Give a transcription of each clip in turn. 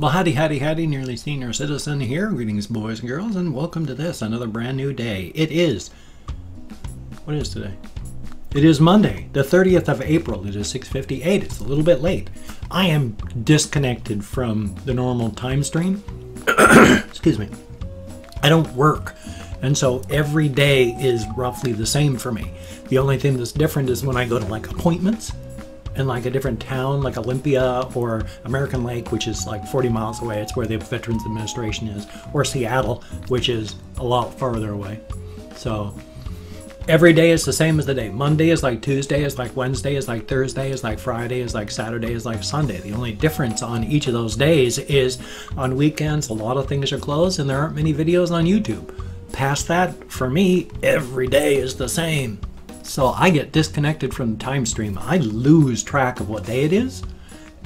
Well, howdy, howdy, howdy, nearly senior citizen here. Greetings, boys and girls, and welcome to this, another brand new day. It is, what is today? It is Monday, the 30th of April. It is 6:58. It's a little bit late. I am disconnected from the normal time stream. Excuse me. I don't work, and so every day is roughly the same for me. The only thing that's different is when I go to like appointments in like a different town, like Olympia or American Lake, which is like 40 miles away. It's where the Veterans Administration is, or Seattle, which is a lot farther away. So every day is the same as the day. Monday is like Tuesday, is like Wednesday, is like Thursday, is like Friday, is like Saturday, is like Sunday. The only difference on each of those days is on weekends, a lot of things are closed and there aren't many videos on YouTube. Past that, for me, every day is the same. So I get disconnected from the time stream. I lose track of what day it is,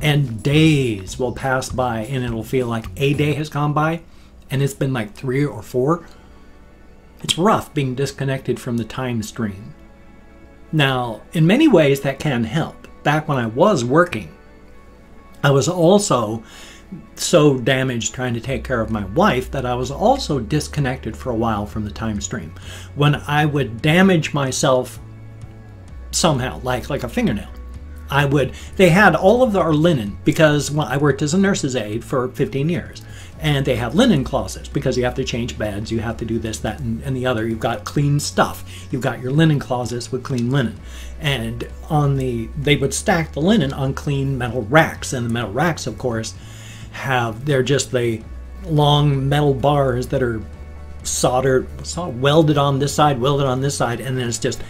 and days will pass by and it'll feel like a day has gone by and it's been like 3 or 4. It's rough being disconnected from the time stream. Now, in many ways that can help. Back when I was working, I was also so damaged trying to take care of my wife that I was also disconnected for a while from the time stream. When I would damage myself somehow, like a fingernail, they had all of our linen, because I worked as a nurse's aide for 15 years. And they have linen closets because you have to change beds, you have to do this, that, and the other. You've got clean stuff. You've got your linen closets with clean linen. And they would stack the linen on clean metal racks. And the metal racks, of course, they're just the long metal bars that are welded on this side, welded on this side, and then it's just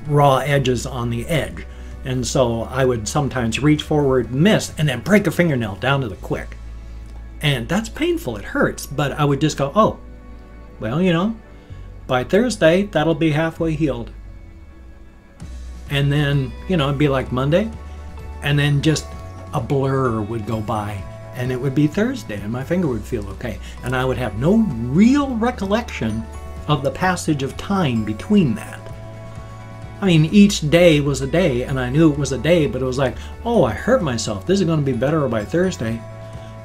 raw edges on the edge. And so I would sometimes reach forward, miss, and then break a fingernail down to the quick. And that's painful, it hurts, but I would just go, oh, well, you know, by Thursday, that'll be halfway healed. And then, you know, it'd be like Monday, and then just a blur would go by, and it would be Thursday, and my finger would feel okay. And I would have no real recollection of the passage of time between that. I mean, each day was a day, and I knew it was a day, but it was like, oh, I hurt myself. This is going to be better by Thursday.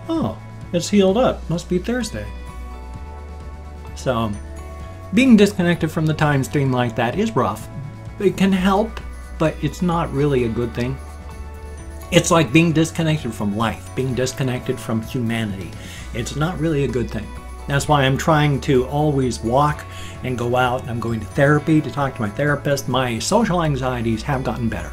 Oh, it's healed up. Must be Thursday. So, being disconnected from the time stream like that is rough. It can help, but it's not really a good thing. It's like being disconnected from life, being disconnected from humanity. It's not really a good thing. That's why I'm trying to always walk and go out. I'm going to therapy to talk to my therapist. My social anxieties have gotten better.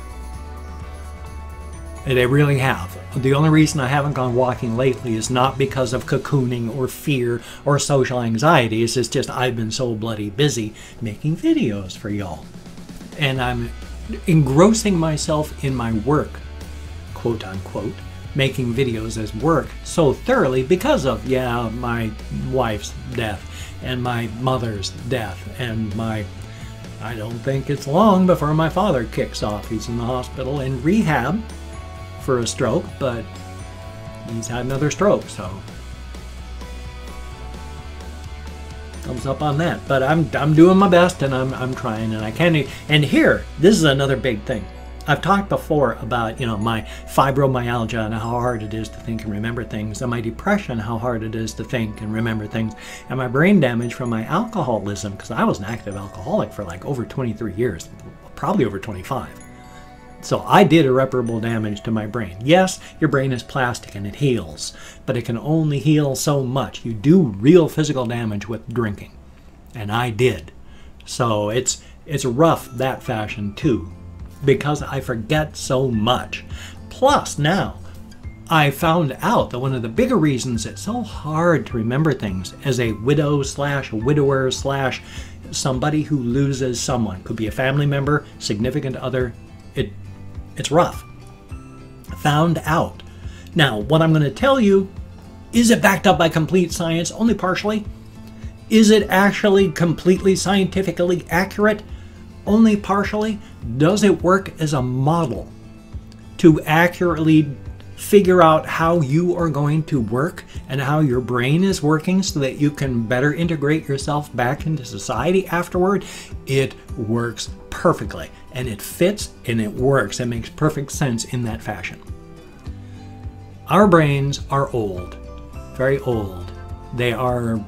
They really have. The only reason I haven't gone walking lately is not because of cocooning or fear or social anxieties. It's just I've been so bloody busy making videos for y'all. And I'm engrossing myself in my work, quote unquote, making videos as work so thoroughly because of, yeah, my wife's death and my mother's death and I don't think it's long before my father kicks off. He's in the hospital in rehab for a stroke, but he's had another stroke, so thumbs up on that. But I'm doing my best, and I'm trying, and I can't. And here, this is another big thing. I've talked before about, you know, my fibromyalgia and how hard it is to think and remember things, and my depression, how hard it is to think and remember things, and my brain damage from my alcoholism, because I was an active alcoholic for like over 23 years, probably over 25. So I did irreparable damage to my brain. Yes, your brain is plastic and it heals, but it can only heal so much. You do real physical damage with drinking, and I did. So it's rough that fashion too, because I forget so much. Plus now, I found out that one of the bigger reasons it's so hard to remember things as a widow / widower / somebody who loses someone, could be a family member, significant other, it's rough. Found out. Now, what I'm going to tell you, is it backed up by complete science? Only partially. Is it actually completely scientifically accurate? Only partially. Does it work as a model to accurately figure out how you are going to work and how your brain is working so that you can better integrate yourself back into society afterward? It works perfectly, and it fits and it works. It makes perfect sense in that fashion. Our brains are old. very old. They are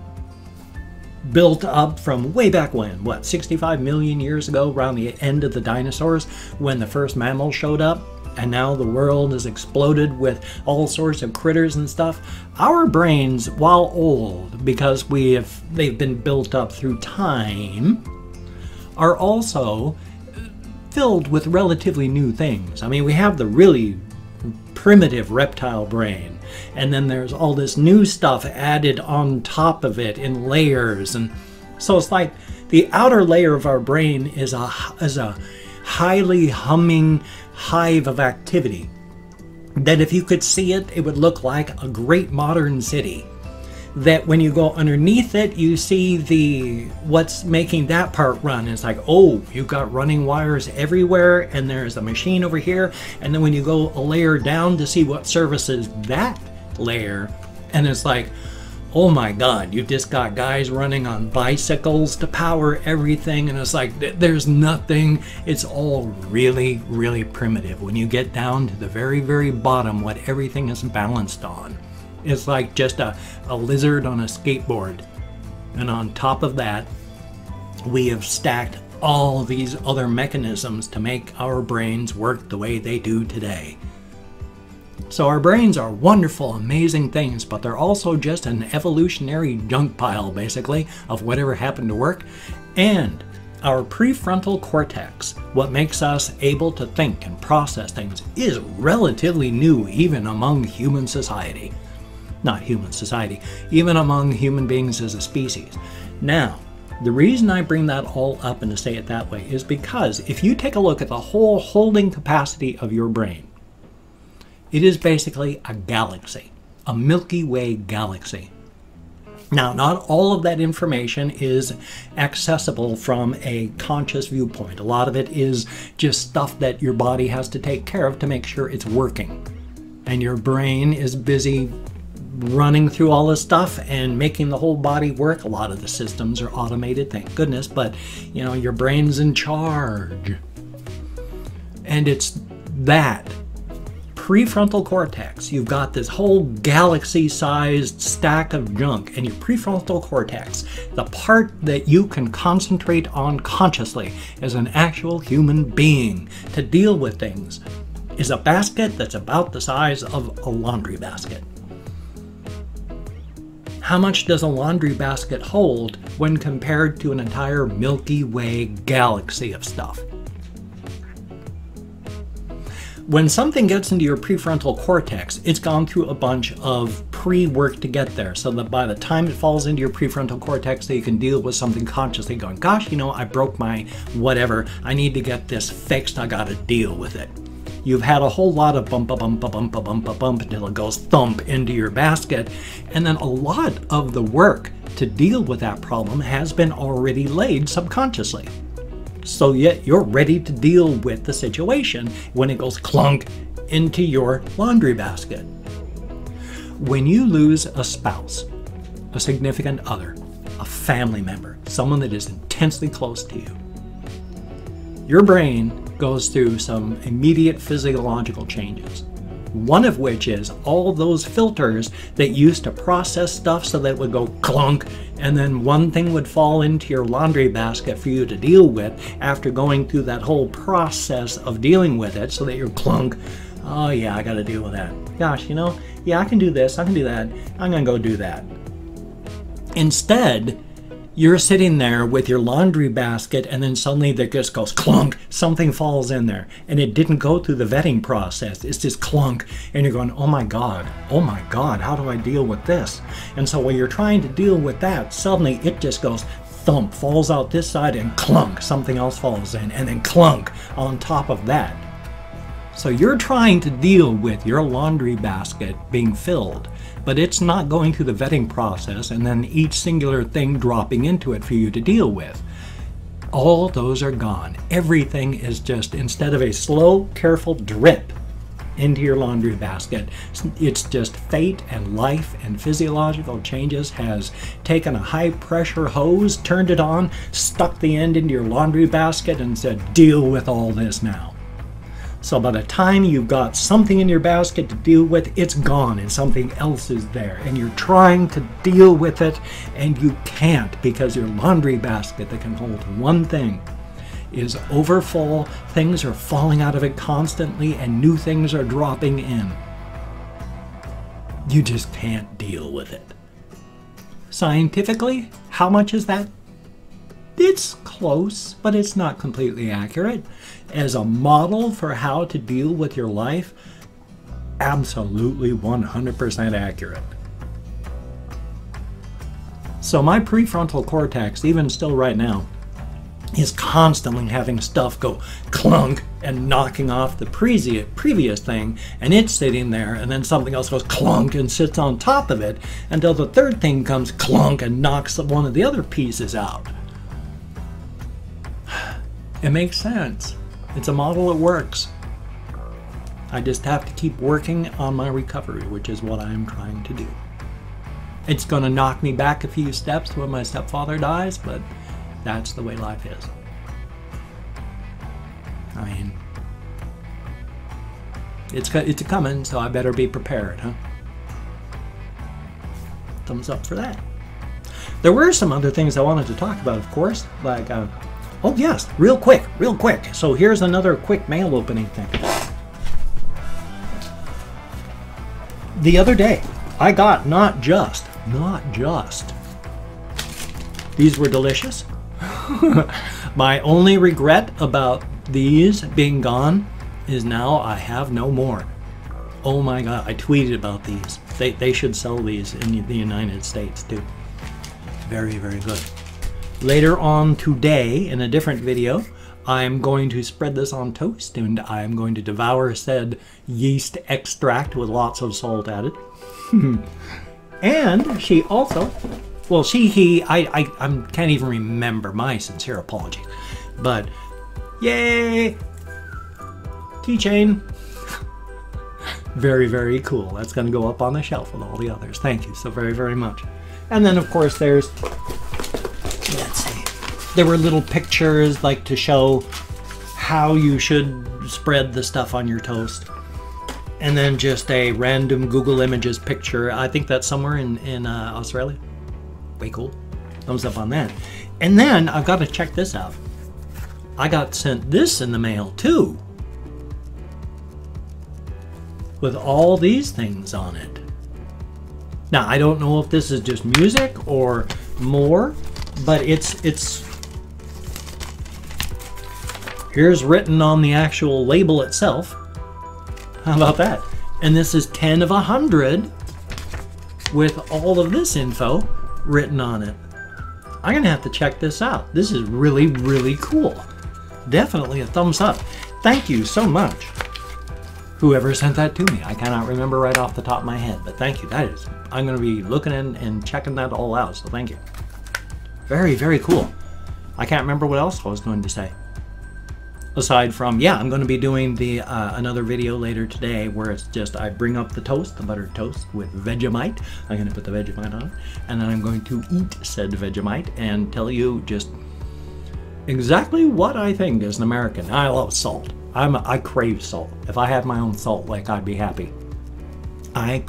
built up from way back when, what, 65 million years ago, around the end of the dinosaurs, when the first mammals showed up. And now the world has exploded with all sorts of critters and stuff. Our brains, while old, because they've been built up through time, are also filled with relatively new things. I mean, we have the really primitive reptile brain, and then there's all this new stuff added on top of it in layers. And so it's like the outer layer of our brain is a highly humming hive of activity that if you could see it, it would look like a great modern city. That when you go underneath it, you see what's making that part run. It's like, oh, you've got running wires everywhere, and there's a machine over here. And then when you go a layer down to see what services that layer, and it's like, oh my God, you've just got guys running on bicycles to power everything. And it's like, there's nothing. It's all really, really primitive. When you get down to the very, very bottom, what everything is balanced on. It's like just a lizard on a skateboard. And on top of that, we have stacked all these other mechanisms to make our brains work the way they do today. So our brains are wonderful, amazing things, but they're also just an evolutionary junk pile, basically, of whatever happened to work. And our prefrontal cortex, what makes us able to think and process things, is relatively new even among human society. Not human society, even among human beings as a species. Now, the reason I bring that all up and to say it that way is because if you take a look at the whole holding capacity of your brain, it is basically a galaxy, a Milky Way galaxy. Now, not all of that information is accessible from a conscious viewpoint. A lot of it is just stuff that your body has to take care of to make sure it's working. And your brain is busy running through all this stuff and making the whole body work. A lot of the systems are automated, thank goodness, but you know, your brain's in charge. And it's that prefrontal cortex. You've got this whole galaxy-sized stack of junk, and your prefrontal cortex, the part that you can concentrate on consciously as an actual human being to deal with things, is a basket that's about the size of a laundry basket. How much does a laundry basket hold when compared to an entire Milky Way galaxy of stuff? When something gets into your prefrontal cortex, it's gone through a bunch of pre-work to get there, so that by the time it falls into your prefrontal cortex, that you can deal with something consciously going, gosh, you know, I broke my whatever, I need to get this fixed, I gotta deal with it. You've had a whole lot of bump until it goes thump into your basket, and then a lot of the work to deal with that problem has been already laid subconsciously. So yet you're ready to deal with the situation when it goes clunk into your laundry basket. When you lose a spouse, a significant other, a family member, someone that is intensely close to you, your brain goes through some immediate physiological changes. One of which is all those filters that used to process stuff so that it would go clunk, and then one thing would fall into your laundry basket for you to deal with after going through that whole process of dealing with it, so that you're clunk, oh yeah, I gotta deal with that. Gosh, you know, yeah, I can do this, I can do that, I'm gonna go do that. Instead, you're sitting there with your laundry basket, and then suddenly there just goes clunk, something falls in there, and it didn't go through the vetting process. It's just clunk, and you're going, oh my God, how do I deal with this? And so when you're trying to deal with that, suddenly it just goes thump, falls out this side, and clunk, something else falls in, and then clunk on top of that. So you're trying to deal with your laundry basket being filled, but it's not going through the vetting process and then each singular thing dropping into it for you to deal with. All those are gone. Everything is just, instead of a slow, careful drip into your laundry basket, it's just fate and life and physiological changes has taken a high pressure hose, turned it on, stuck the end into your laundry basket and said, deal with all this now. So by the time you've got something in your basket to deal with, it's gone and something else is there. And you're trying to deal with it and you can't, because your laundry basket that can hold one thing is overfull. Things are falling out of it constantly and new things are dropping in. You just can't deal with it. Scientifically, how much is that? It's close, but it's not completely accurate. As a model for how to deal with your life, absolutely 100% accurate. So my prefrontal cortex, even still right now, is constantly having stuff go clunk and knocking off the previous thing, and it's sitting there, and then something else goes clunk and sits on top of it until the third thing comes clunk and knocks one of the other pieces out. It makes sense. It's a model that works. I just have to keep working on my recovery, which is what I'm trying to do. It's going to knock me back a few steps when my stepfather dies, but that's the way life is. I mean, it's coming, so I better be prepared, huh? Thumbs up for that. There were some other things I wanted to talk about, of course, like, oh yes, real quick. So here's another quick mail opening thing. The other day, I got not just, these were delicious. My only regret about these being gone is now I have no more. Oh my God, I tweeted about these. They should sell these in the United States too. Very, very good. Later on today, in a different video, I'm going to spread this on toast and I'm going to devour said yeast extract with lots of salt added. And she also, well, I can't even remember, my sincere apologies, but yay, keychain. Very, very cool. That's going to go up on the shelf with all the others. Thank you so very, very much. And then of course there's, let's see, there were little pictures like to show how you should spread the stuff on your toast. And then just a random Google Images picture. I think that's somewhere in Australia. Way cool. Thumbs up on that. And then I've got to check this out. I got sent this in the mail too, with all these things on it. Now I don't know if this is just music or more, but it's here's written on the actual label itself. How about that? And this is 10 of 100 with all of this info written on it. I'm gonna have to check this out. This is really, really cool. Definitely a thumbs up. Thank you so much, whoever sent that to me. I cannot remember right off the top of my head, but thank you. That is, I'm gonna be looking in and checking that all out, so thank you. Very, very cool. I can't remember what else I was going to say. Aside from, yeah, I'm going to be doing the another video later today where it's just I bring up the toast, the buttered toast with Vegemite. I'm going to put the Vegemite on it, and then I'm going to eat said Vegemite and tell you just exactly what I think as an American. I love salt. I crave salt. If I had my own salt lick, I'd be happy. I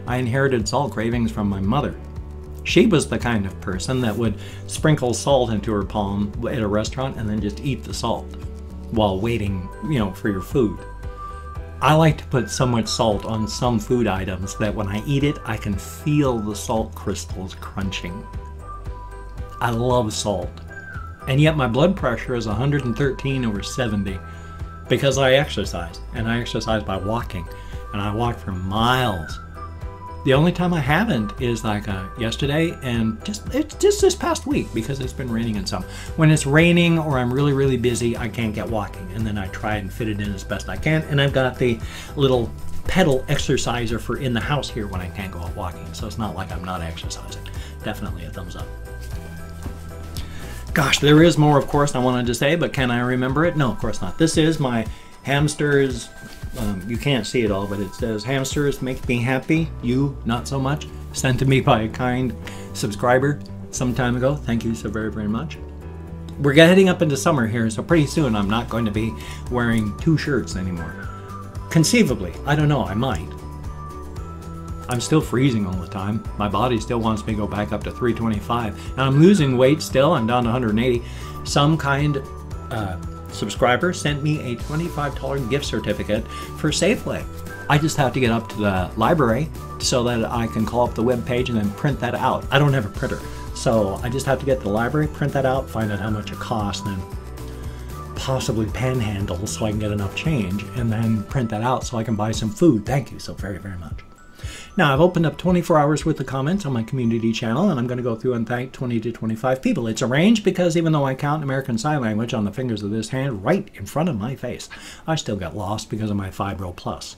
inherited salt cravings from my mother. She was the kind of person that would sprinkle salt into her palm at a restaurant and then just eat the salt while waiting, you know, for your food. I like to put so much salt on some food items that when I eat it, I can feel the salt crystals crunching. I love salt. And yet my blood pressure is 113/70 because I exercise, and I exercise by walking, and I walk for miles. The only time I haven't is like yesterday, and it's just this past week because it's been raining and some. When it's raining or I'm really, really busy, I can't get walking, and then I try and fit it in as best I can. And I've got the little pedal exerciser for in the house here when I can't go out walking, so it's not like I'm not exercising. Definitely a thumbs up. Gosh, there is more, of course, I wanted to say, but can I remember it? No, of course not. This is my hamsters. You can't see it all, but it says, hamsters make me happy, you not so much. Sent to me by a kind subscriber some time ago. Thank you so very, very much. we're heading up into summer here, so pretty soon I'm not going to be wearing 2 shirts anymore. Conceivably, I don't know, I might. I'm still freezing all the time. My body still wants me to go back up to 325. And I'm losing weight still. I'm down to 180. Some kind subscriber sent me a $25 gift certificate for Safeway. I just have to get up to the library so that I can call up the web page and then print that out. I don't have a printer. So I just have to get to the library, print that out, find out how much it costs, and possibly panhandle so I can get enough change, and then print that out so I can buy some food. Thank you so very, very much. Now, I've opened up 24 hours worth of comments on my community channel, and I'm going to go through and thank 20 to 25 people. It's arranged because even though I count American Sign Language on the fingers of this hand right in front of my face, I still got lost because of my Fibro Plus.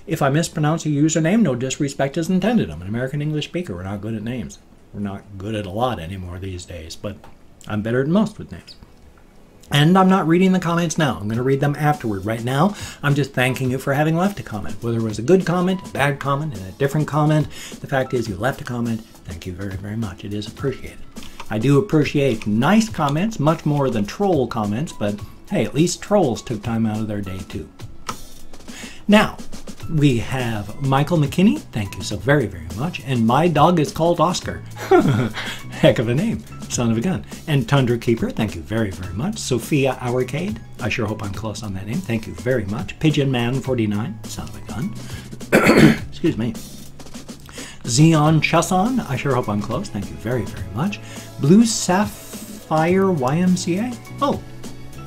If I mispronounce a username, no disrespect is intended. I'm an American English speaker. We're not good at names. We're not good at a lot anymore these days, but I'm better than most with names. And I'm not reading the comments now. I'm going to read them afterward. Right now, I'm just thanking you for having left a comment. Whether it was a good comment, a bad comment, and a different comment, the fact is you left a comment. Thank you very, very much. It is appreciated. I do appreciate nice comments, much more than troll comments, but hey, at least trolls took time out of their day too. Now, we have Michael McKinney. Thank you so very, very much. And my dog is called Oscar. Heck of a name. Son of a gun. And Tundra Keeper, thank you very, very much. Sophia Hourcade, I sure hope I'm close on that name. Thank you very much. Pigeon Man 49, son of a gun. Excuse me. Xeon Chasson, I sure hope I'm close. Thank you very, very much. Blue Sapphire YMCA. Oh,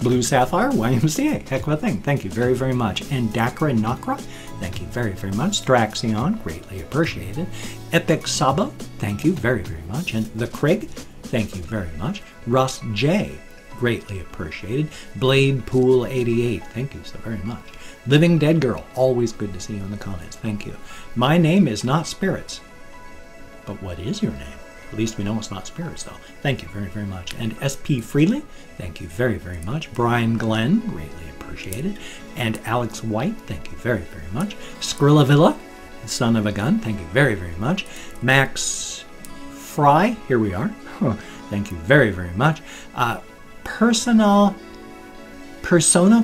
Blue Sapphire YMCA. Heck of a thing. Thank you very, very much. And Dakra Nakra, thank you very, very much. Straxion, greatly appreciated. Epic Sabo, thank you very, very much. And The Craig, thank you very much. Russ J, greatly appreciated. Blade Pool 88, thank you so very much. Living Dead Girl, always good to see you in the comments. Thank you. My name is not Spirits. But what is your name? At least we know it's not Spirits, though. Thank you very, very much. And SP Freely, thank you very, very much. Brian Glenn, greatly appreciated. And Alex White, thank you very, very much. Skrillavilla, son of a gun, thank you very, very much. Max Fry, here we are. Thank you very, very much. Persona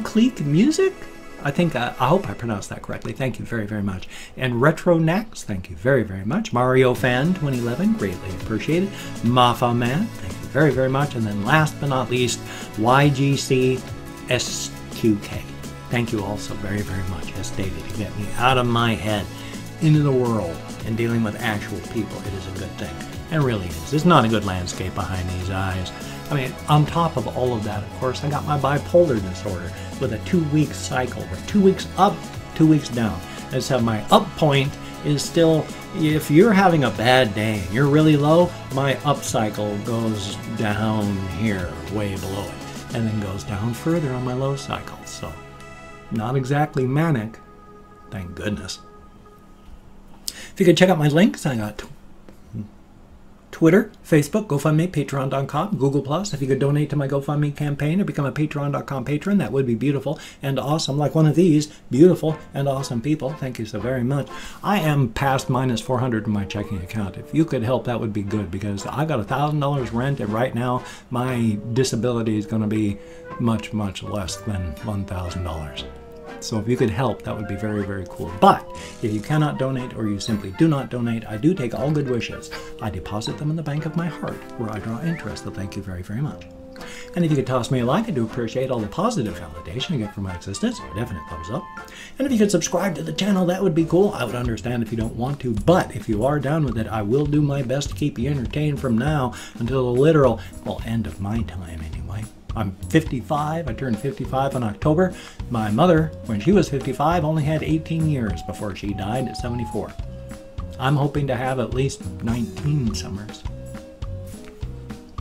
Clique Music? I hope I pronounced that correctly. Thank you very, very much. And Retro Nax, thank you very, very much. Mario Fan 2011, greatly appreciated. Mafa Man, thank you very, very much. And then last but not least, YGC SQK. Thank you also very, very much, as stated, to get me out of my head into the world and dealing with actual people. It is a good thing. It really is. It's not a good landscape behind these eyes. I mean, on top of all of that, of course, I got my bipolar disorder with a 2-week cycle. We're 2 weeks up, 2 weeks down. And so my up point is still, if you're having a bad day and you're really low, my up cycle goes down here, way below it, and then goes down further on my low cycle. So, not exactly manic, thank goodness. If you could check out my links, I got Twitter, Facebook, GoFundMe, Patreon.com, Google+. If you could donate to my GoFundMe campaign or become a Patreon.com patron, that would be beautiful and awesome, like one of these beautiful and awesome people. Thank you so very much. I am past minus 400 in my checking account. If you could help, that would be good, because I got $1,000 rent, and right now my disability is going to be much, much less than $1,000. So if you could help, that would be very, very cool. But if you cannot donate, or you simply do not donate, I do take all good wishes. I deposit them in the bank of my heart, where I draw interest. So thank you very, very much. And if you could toss me a like, I do appreciate all the positive validation I get from my existence. A definite thumbs up. And if you could subscribe to the channel, that would be cool. I would understand if you don't want to, but if you are down with it, I will do my best to keep you entertained from now until the literal, well, end of my time anyway. I'm 55. I turned 55 in October. My mother, when she was 55, only had 18 years before she died at 74. I'm hoping to have at least 19 summers.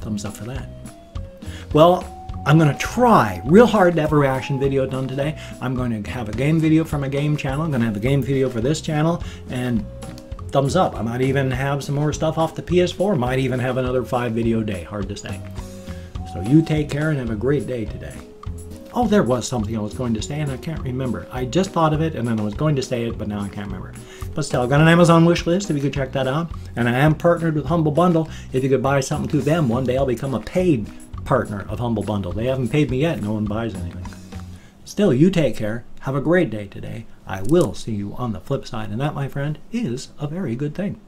Thumbs up for that. Well, I'm going to try real hard to have a reaction video done today. I'm going to have a game video from a game channel. I'm going to have a game video for this channel. And thumbs up. I might even have some more stuff off the PS4. Might even have another 5-video day. Hard to say. So you take care and have a great day today. Oh, there was something I was going to say and I can't remember. I just thought of it and then I was going to say it, but now I can't remember. But still, I've got an Amazon wish list if you could check that out. And I am partnered with Humble Bundle. If you could buy something to them, one day I'll become a paid partner of Humble Bundle. They haven't paid me yet. No one buys anything. Still, you take care. Have a great day today. I will see you on the flip side. And that, my friend, is a very good thing.